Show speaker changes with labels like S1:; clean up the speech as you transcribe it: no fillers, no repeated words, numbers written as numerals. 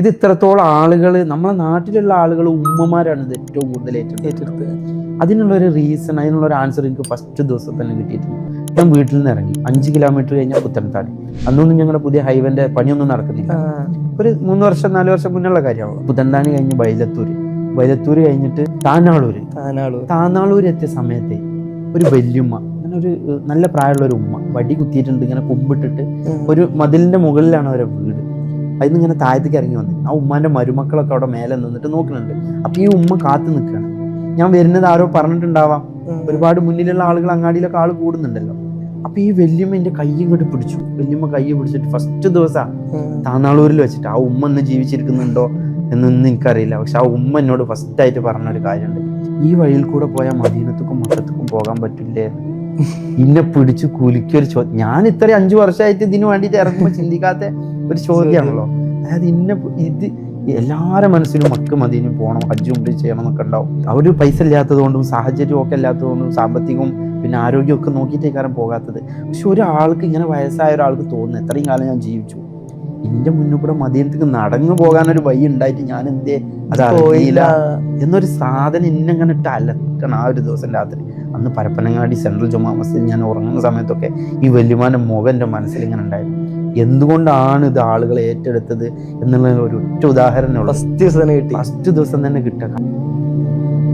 S1: ഇത് ഇത്രത്തോളം ആളുകൾ, നമ്മളെ നാട്ടിലുള്ള ആളുകൾ, ഉമ്മമാരാണ് ഇത് ഏറ്റവും കൂടുതൽ ഏറ്റെടുത്തത്. അതിനുള്ളൊരു റീസൺ, അതിനുള്ളൊരു ആൻസർ എനിക്ക് ഫസ്റ്റ് ദിവസം തന്നെ കിട്ടിയിട്ടുണ്ട്. ഞാൻ വീട്ടിൽ നിന്ന് ഇറങ്ങി 5 കിലോമീറ്റർ കഴിഞ്ഞാൽ പുത്തനത്താണി. അന്നൊന്നും ഞങ്ങളുടെ പുതിയ ഹൈവേന്റെ പണിയൊന്നും നടക്കുന്നില്ല. ഒരു 3 വർഷം 4 വർഷം മുന്നുള്ള കാര്യമാണ്. പുത്തനത്താണി കഴിഞ്ഞ് ബൈലത്തൂര് കഴിഞ്ഞിട്ട് താനാളൂര് എത്തിയ സമയത്ത് ഒരു വല്യമ്മ, അങ്ങനെ ഒരു നല്ല പ്രായമുള്ള ഒരു ഉമ്മ വടി കുത്തിയിട്ടുണ്ട്, ഇങ്ങനെ കുമ്പിട്ടിട്ട്. ഒരു മതിലിന്റെ മുകളിലാണ് അവരെ വീട്. അതിന് ഇങ്ങനെ താഴത്തേക്ക് ഇറങ്ങി വന്നു. ആ ഉമ്മാന്റെ മരുമക്കളൊക്കെ അവിടെ മേലെ നിന്നിട്ട് നോക്കുന്നുണ്ട്. അപ്പൊ ഈ ഉമ്മ കാത്തു നിൽക്കുകയാണ്. ഞാൻ വരുന്നത് ആരോ പറഞ്ഞിട്ടുണ്ടാവാം, ഒരുപാട് മുന്നിലുള്ള ആളുകൾ, അങ്ങാടിയിലൊക്കെ ആള് കൂടുന്നുണ്ടല്ലോ. അപ്പൊ ഈ വല്യമ്മ എന്റെ കൈ ഇങ്ങോട്ട് പിടിച്ചു. വല്യമ്മ കൈ പിടിച്ചിട്ട് ഫസ്റ്റ് ദിവസം താനാളൂരിൽ വെച്ചിട്ട്, ആ ഉമ്മ ഇന്ന് ജീവിച്ചിരിക്കുന്നുണ്ടോ എന്നൊന്നും എനിക്കറിയില്ല, പക്ഷെ ആ ഉമ്മ എന്നോട് ഫസ്റ്റ് ആയിട്ട് പറഞ്ഞൊരു കാര്യമുണ്ട്, ഈ വഴിയിൽ കൂടെ പോയാൽ മദീനത്തുക്കും മക്കത്തുക്കും പോകാൻ പറ്റില്ലേ. ഇന്നെ പിടിച്ചു കുലുക്കിയൊരു ചോദ്യം. ഞാൻ ഇത്രയും 5 വർഷമായിട്ട് ഇതിനു വേണ്ടിയിട്ട് ഇറങ്ങുമ്പോൾ ചിന്തിക്കാത്ത ഒരു ചോദ്യമാണല്ലോ. അതായത് ഇത് എല്ലാവരുടെ മനസ്സിലും മക്ക മദീനയും പോകണം, ഹജ്ജ് ഉംറ ചെയ്യണം എന്നൊക്കെ ഉണ്ടാവും. അവർ പൈസ ഇല്ലാത്തതുകൊണ്ടും സാഹചര്യവും ഒക്കെ ഇല്ലാത്തതുകൊണ്ടും സാമ്പത്തികവും പിന്നെ ആരോഗ്യമൊക്കെ നോക്കിയിട്ടേക്കാരം പോകാത്തത്. പക്ഷെ ഒരാൾക്ക്, ഇങ്ങനെ വയസ്സായ ഒരാൾക്ക് തോന്നുന്നു, എത്രയും കാലം ഞാൻ ജീവിച്ചു, എന്റെ മുന്നിൽ കൂടെ മദീനത്തേക്ക് നടന്നു പോകാനൊരു വഴി ഉണ്ടായിട്ട് ഞാൻ എന്തേ അത് അറിയില്ല എന്നൊരു സാധനം ഇന്നെങ്ങനെ ഇട്ട് അലട്ടണം. ആ ഒരു ദിവസം രാത്രി, അന്ന് പരപ്പനങ്ങാടി സെൻട്രൽ ജുമാ മസ്ജിദിൽ ഞാൻ ഉറങ്ങുന്ന സമയത്തൊക്കെ ഈ വല്യമാന്റെ മുഖം എൻ്റെ മനസ്സിൽ ഇങ്ങനെ ഉണ്ടായിരുന്നു. എന്തുകൊണ്ടാണ് ഇത് ആളുകൾ ഏറ്റെടുത്തത് എന്നുള്ള ഒരു ഒറ്റ ഉദാഹരണം ഫസ്റ്റ് ദിവസം തന്നെ കിട്ടുക.